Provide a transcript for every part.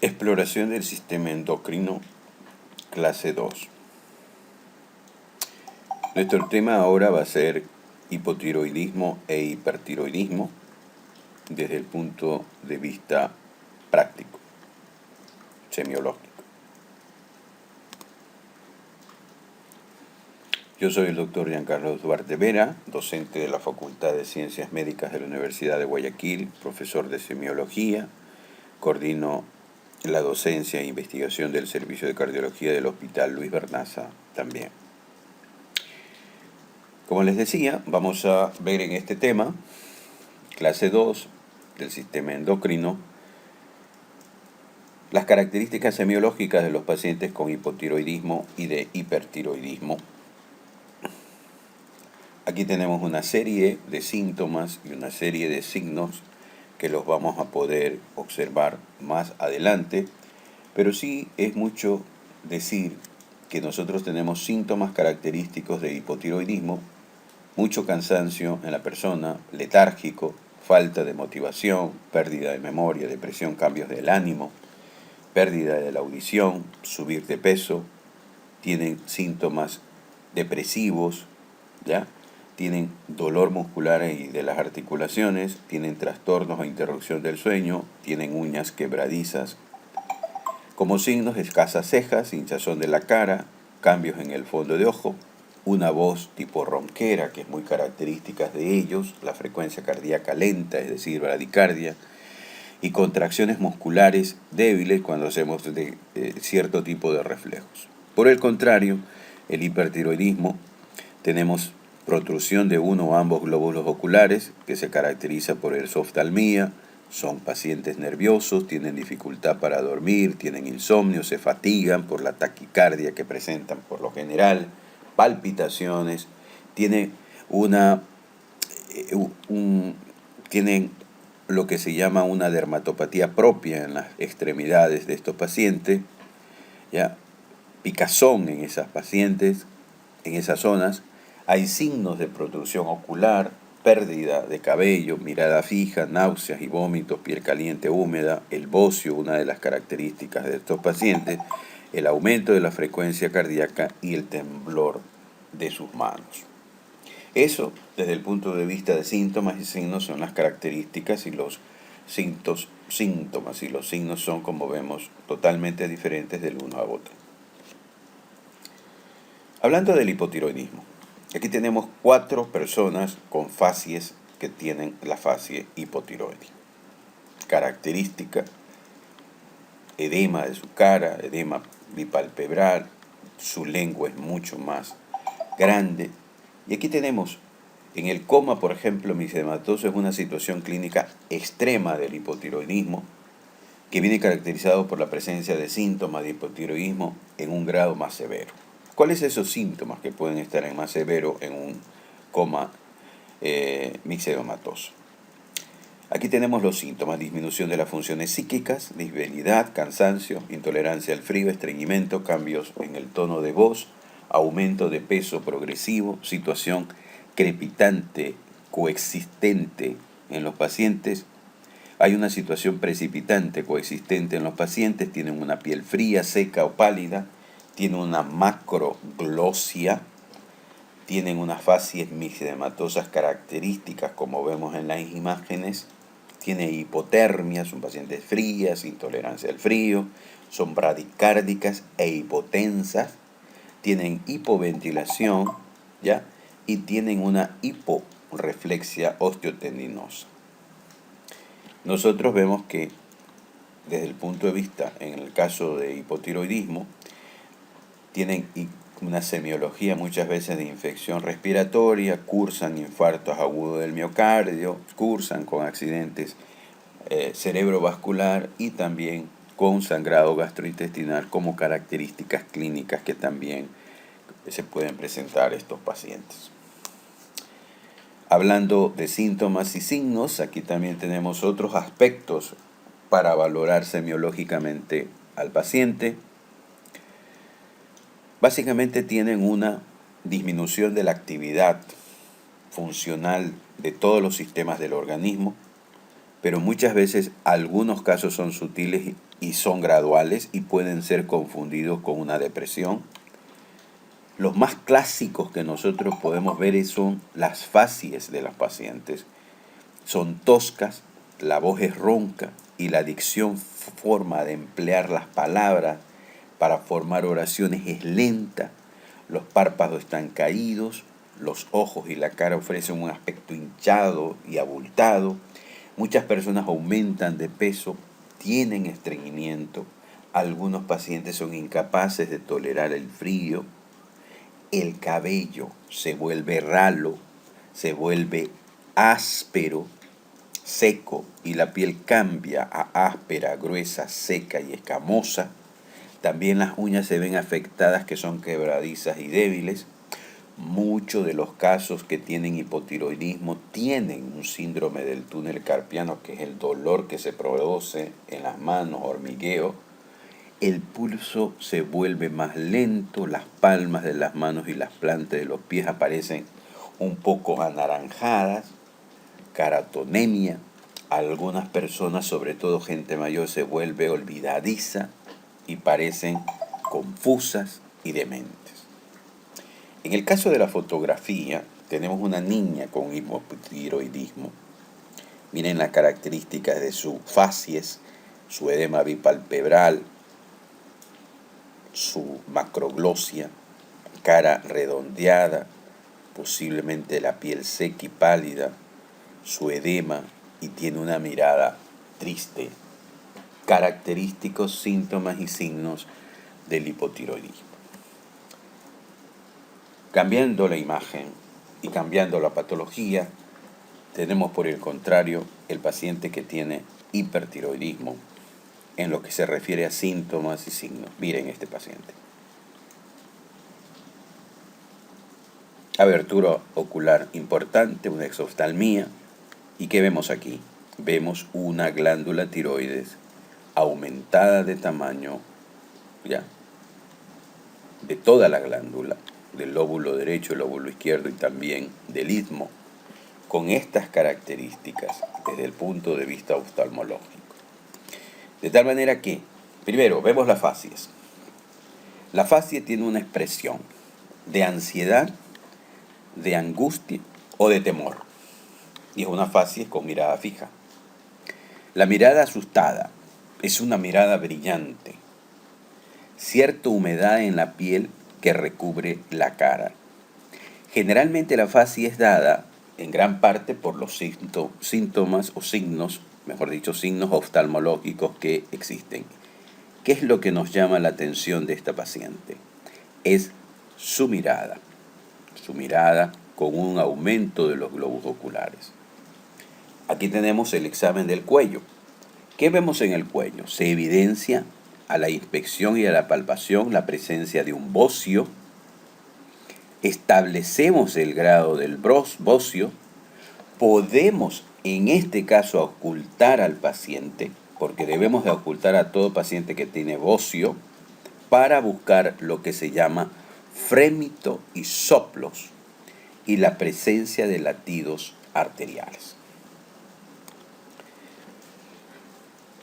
Exploración del sistema endocrino, clase 2. Nuestro tema ahora va a ser hipotiroidismo e hipertiroidismo desde el punto de vista práctico, semiológico. Yo soy el doctor Giancarlo Duarte Vera, docente de la Facultad de Ciencias Médicas de la Universidad de Guayaquil, profesor de semiología, coordino la docencia e investigación del Servicio de Cardiología del Hospital Luis Bernaza también. Como les decía, vamos a ver en este tema, clase 2 del sistema endocrino, las características semiológicas de los pacientes con hipotiroidismo y de hipertiroidismo. Aquí tenemos una serie de síntomas y una serie de signos que los vamos a poder observar más adelante, pero sí es mucho decir que nosotros tenemos síntomas característicos de hipotiroidismo, mucho cansancio en la persona, letárgico, falta de motivación, pérdida de memoria, depresión, cambios del ánimo, pérdida de la audición, subir de peso, tienen síntomas depresivos, ¿ya? Tienen dolor muscular y de las articulaciones, tienen trastornos o interrupción del sueño, tienen uñas quebradizas. Como signos, escasas cejas, hinchazón de la cara, cambios en el fondo de ojo, una voz tipo ronquera, que es muy característica de ellos, la frecuencia cardíaca lenta, es decir, bradicardia, y contracciones musculares débiles cuando hacemos cierto tipo de reflejos. Por el contrario, el hipertiroidismo, tenemos protrusión de uno o ambos glóbulos oculares, que se caracteriza por el softalmía, son pacientes nerviosos, tienen dificultad para dormir, tienen insomnio, se fatigan por la taquicardia que presentan por lo general, palpitaciones, tienen tienen lo que se llama una dermatopatía propia en las extremidades de estos pacientes, ¿ya? Picazón en esas pacientes, en esas zonas. Hay signos de protrusión ocular, pérdida de cabello, mirada fija, náuseas y vómitos, piel caliente húmeda, el bocio, una de las características de estos pacientes, el aumento de la frecuencia cardíaca y el temblor de sus manos. Eso, desde el punto de vista de síntomas y signos, son las características y los síntomas y los signos son, como vemos, totalmente diferentes del uno a otro. Hablando del hipotiroidismo, aquí tenemos 4 personas con facies que tienen la facie hipotiroidea. Característica: edema de su cara, edema bipalpebral, su lengua es mucho más grande. Y aquí tenemos, en el coma, por ejemplo, mixedematoso es una situación clínica extrema del hipotiroidismo, que viene caracterizado por la presencia de síntomas de hipotiroidismo en un grado más severo. ¿Cuáles son esos síntomas que pueden estar en más severo en un coma mixedematoso? Aquí tenemos los síntomas: disminución de las funciones psíquicas, debilidad, cansancio, intolerancia al frío, estreñimiento, cambios en el tono de voz, aumento de peso progresivo, situación crepitante, coexistente en los pacientes. Hay una situación precipitante, coexistente en los pacientes, tienen una piel fría, seca o pálida, tienen una macroglosia, tienen unas facies mixedematosas características como vemos en las imágenes, tiene hipotermia, son pacientes frías, intolerancia al frío, son bradicárdicas e hipotensas, tienen hipoventilación, ¿ya? Y tienen una hiporeflexia osteotendinosa. Nosotros vemos que desde el punto de vista, en el caso de hipotiroidismo, tienen una semiología muchas veces de infección respiratoria, cursan infartos agudos del miocardio, cursan con accidentes cerebrovascular y también con sangrado gastrointestinal como características clínicas que también se pueden presentar estos pacientes. Hablando de síntomas y signos, aquí también tenemos otros aspectos para valorar semiológicamente al paciente. Básicamente tienen una disminución de la actividad funcional de todos los sistemas del organismo, pero muchas veces algunos casos son sutiles y son graduales y pueden ser confundidos con una depresión. Los más clásicos que nosotros podemos ver son las facies de las pacientes. Son toscas, la voz es ronca y la dicción, forma de emplear las palabras para formar oraciones es lenta. Los párpados están caídos, los ojos y la cara ofrecen un aspecto hinchado y abultado. Muchas personas aumentan de peso, tienen estreñimiento. Algunos pacientes son incapaces de tolerar el frío. El cabello se vuelve ralo, se vuelve áspero, seco, y la piel cambia a áspera, gruesa, seca y escamosa. También las uñas se ven afectadas, que son quebradizas y débiles. Muchos de los casos que tienen hipotiroidismo tienen un síndrome del túnel carpiano, que es el dolor que se produce en las manos, hormigueo. El pulso se vuelve más lento, las palmas de las manos y las plantas de los pies aparecen un poco anaranjadas, caratonemia. Algunas personas, sobre todo gente mayor, se vuelve olvidadiza y parecen confusas y dementes. En el caso de la fotografía, tenemos una niña con hipotiroidismo. Miren las características de su facies, su edema bipalpebral, su macroglosia, cara redondeada, posiblemente la piel seca y pálida, su edema, y tiene una mirada triste. Característicos síntomas y signos del hipotiroidismo. Cambiando la imagen y cambiando la patología, tenemos por el contrario el paciente que tiene hipertiroidismo en lo que se refiere a síntomas y signos. Miren este paciente. Abertura ocular importante, una exoftalmía. ¿Y qué vemos aquí? Vemos una glándula tiroides aumentada de tamaño, ya, de toda la glándula, del lóbulo derecho, el lóbulo izquierdo y también del istmo, con estas características desde el punto de vista oftalmológico. De tal manera que, primero, vemos las facies. La facie tiene una expresión de ansiedad, de angustia o de temor. Y es una facie con mirada fija. La mirada asustada es una mirada brillante. Cierta humedad en la piel que recubre la cara. Generalmente la facie es dada en gran parte por los síntomas o signos, mejor dicho, signos oftalmológicos que existen. ¿Qué es lo que nos llama la atención de esta paciente? Es su mirada con un aumento de los globos oculares. Aquí tenemos el examen del cuello. ¿Qué vemos en el cuello? Se evidencia a la inspección y a la palpación la presencia de un bocio. Establecemos el grado del bocio. Podemos, en este caso, ocultar al paciente, porque debemos de ocultar a todo paciente que tiene bocio, para buscar lo que se llama frémito y soplos y la presencia de latidos arteriales.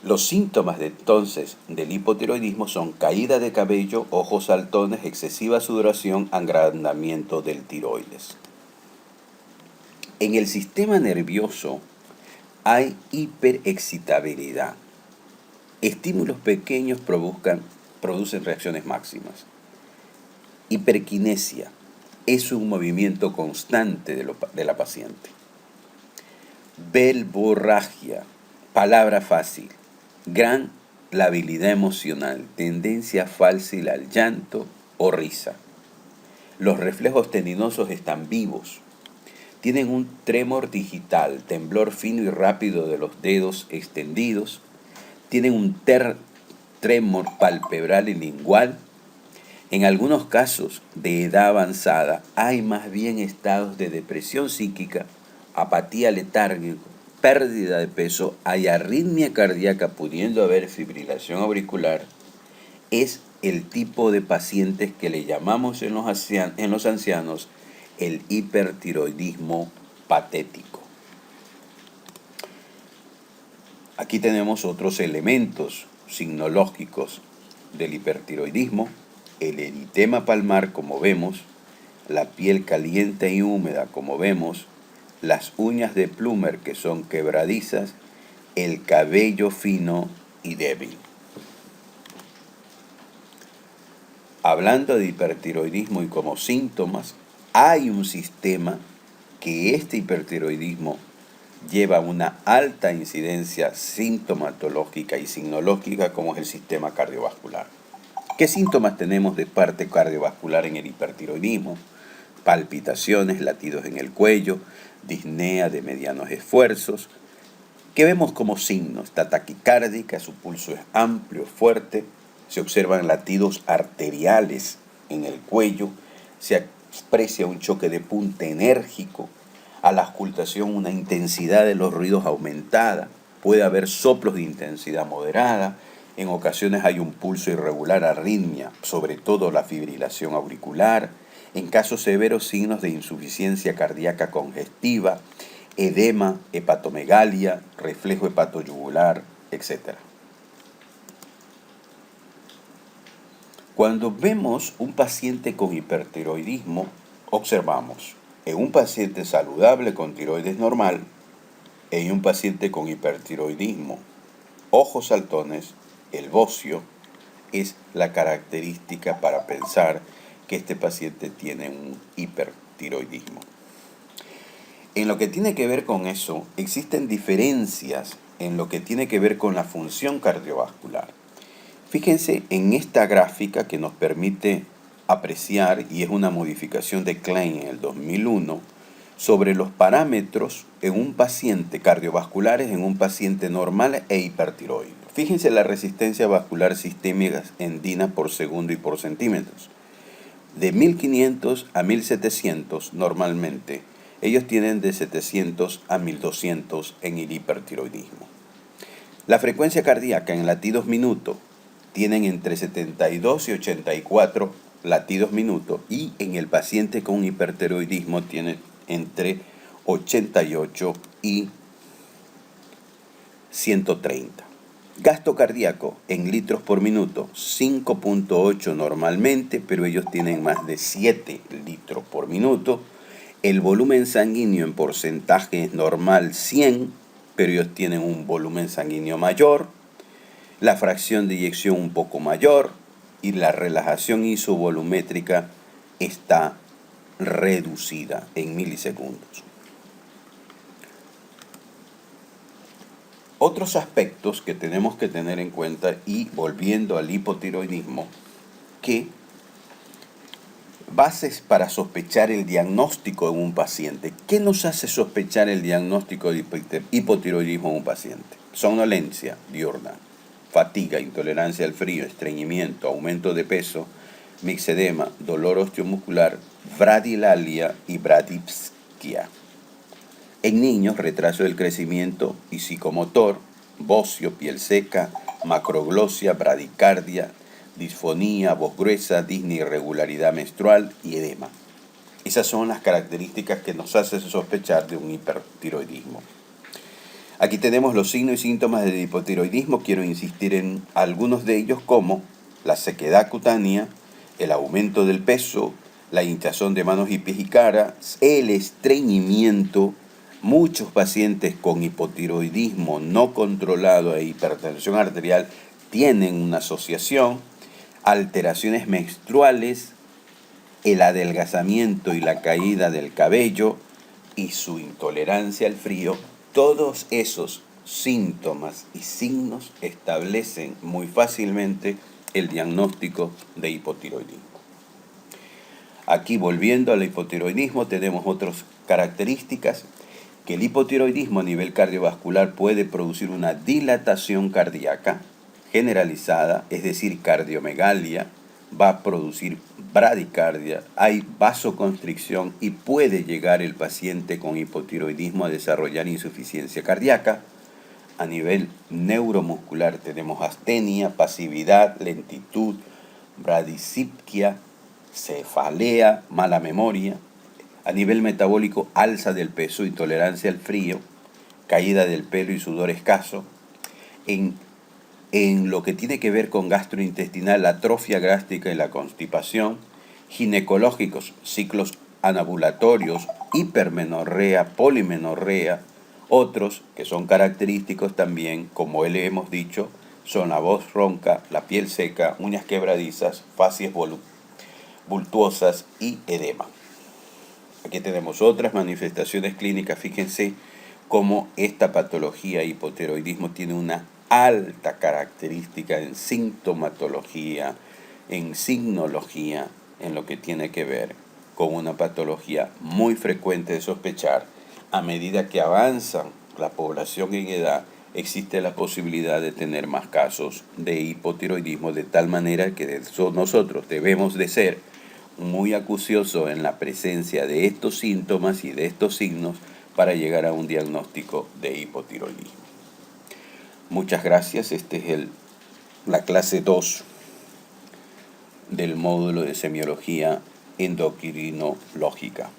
Los síntomas entonces del hipotiroidismo son caída de cabello, ojos saltones, excesiva sudoración, agrandamiento del tiroides. En el sistema nervioso hay hiperexcitabilidad. Estímulos pequeños producen reacciones máximas. Hiperquinesia es un movimiento constante de la paciente. Verborragia, palabra fácil. Gran labilidad emocional, tendencia fácil al llanto o risa. Los reflejos tendinosos están vivos. Tienen un tremor digital, temblor fino y rápido de los dedos extendidos. Tienen un tremor palpebral y lingual. En algunos casos de edad avanzada hay más bien estados de depresión psíquica, apatía letárgica, pérdida de peso, hay arritmia cardíaca, pudiendo haber fibrilación auricular. Es el tipo de pacientes que le llamamos en los ancianos el hipertiroidismo patético. Aquí tenemos otros elementos signológicos del hipertiroidismo: el eritema palmar, como vemos, la piel caliente y húmeda, como vemos, las uñas de Plummer, que son quebradizas, el cabello fino y débil. Hablando de hipertiroidismo y como síntomas, hay un sistema que este hipertiroidismo lleva una alta incidencia sintomatológica y signológica, como es el sistema cardiovascular. ¿Qué síntomas tenemos de parte cardiovascular en el hipertiroidismo? Palpitaciones, latidos en el cuello, disnea de medianos esfuerzos. ¿Qué vemos como signos? Está taquicárdica, su pulso es amplio, fuerte, se observan latidos arteriales en el cuello, se aprecia un choque de punta enérgico, a la auscultación una intensidad de los ruidos aumentada, puede haber soplos de intensidad moderada, en ocasiones hay un pulso irregular, arritmia, sobre todo la fibrilación auricular, en casos severos signos de insuficiencia cardíaca congestiva, edema, hepatomegalia, reflejo hepatoyugular, etc. Cuando vemos un paciente con hipertiroidismo, observamos en un paciente saludable con tiroides normal, en un paciente con hipertiroidismo, ojos saltones, el bocio es la característica para pensar que este paciente tiene un hipertiroidismo. En lo que tiene que ver con eso, existen diferencias en lo que tiene que ver con la función cardiovascular. Fíjense en esta gráfica que nos permite apreciar, y es una modificación de Klein en el 2001, sobre los parámetros en un paciente cardiovasculares en un paciente normal e hipertiroideo. Fíjense la resistencia vascular sistémica en DINA por segundo y por centímetros. De 1500 a 1700 normalmente, ellos tienen de 700 a 1200 en el hipertiroidismo. La frecuencia cardíaca en latidos minuto tienen entre 72 y 84 latidos minuto, y en el paciente con hipertiroidismo tienen entre 88 y 130. Gasto cardíaco en litros por minuto, 5.8 normalmente, pero ellos tienen más de 7 litros por minuto. El volumen sanguíneo en porcentaje es normal 100, pero ellos tienen un volumen sanguíneo mayor. La fracción de eyección un poco mayor y la relajación isovolumétrica está reducida en milisegundos. Otros aspectos que tenemos que tener en cuenta, y volviendo al hipotiroidismo, que bases para sospechar el diagnóstico en un paciente. ¿Qué nos hace sospechar el diagnóstico de hipotiroidismo en un paciente? Somnolencia diurna, fatiga, intolerancia al frío, estreñimiento, aumento de peso, mixedema, dolor osteomuscular, bradilalia y bradipsia. En niños, retraso del crecimiento y psicomotor, bocio, piel seca, macroglosia, bradicardia, disfonía, voz gruesa, disnea, irregularidad menstrual y edema. Esas son las características que nos hacen sospechar de un hipertiroidismo. Aquí tenemos los signos y síntomas del hipotiroidismo. Quiero insistir en algunos de ellos, como la sequedad cutánea, el aumento del peso, la hinchazón de manos y pies y caras, el estreñimiento. Muchos pacientes con hipotiroidismo no controlado e hipertensión arterial tienen una asociación, alteraciones menstruales, el adelgazamiento y la caída del cabello y su intolerancia al frío. Todos esos síntomas y signos establecen muy fácilmente el diagnóstico de hipotiroidismo. Aquí, volviendo al hipotiroidismo, tenemos otras características: que el hipotiroidismo a nivel cardiovascular puede producir una dilatación cardíaca generalizada, es decir, cardiomegalia, va a producir bradicardia, hay vasoconstricción y puede llegar el paciente con hipotiroidismo a desarrollar insuficiencia cardíaca. A nivel neuromuscular tenemos astenia, pasividad, lentitud, bradisiptia, cefalea, mala memoria. A nivel metabólico, alza del peso, intolerancia al frío, caída del pelo y sudor escaso. En en lo que tiene que ver con gastrointestinal, la atrofia gástrica y la constipación, ginecológicos, ciclos anovulatorios, hipermenorrea, polimenorrea, otros que son característicos también, como le hemos dicho, son la voz ronca, la piel seca, uñas quebradizas, facies voluptuosas y edema. Aquí tenemos otras manifestaciones clínicas. Fíjense cómo esta patología hipotiroidismo tiene una alta característica en sintomatología, en signología, en lo que tiene que ver con una patología muy frecuente de sospechar. A medida que avanza la población en edad, existe la posibilidad de tener más casos de hipotiroidismo, de tal manera que nosotros debemos de ser muy acuciosos en la presencia de estos síntomas y de estos signos para llegar a un diagnóstico de hipotiroidismo. Muchas gracias. Este es la clase 2 del módulo de semiología endocrinológica.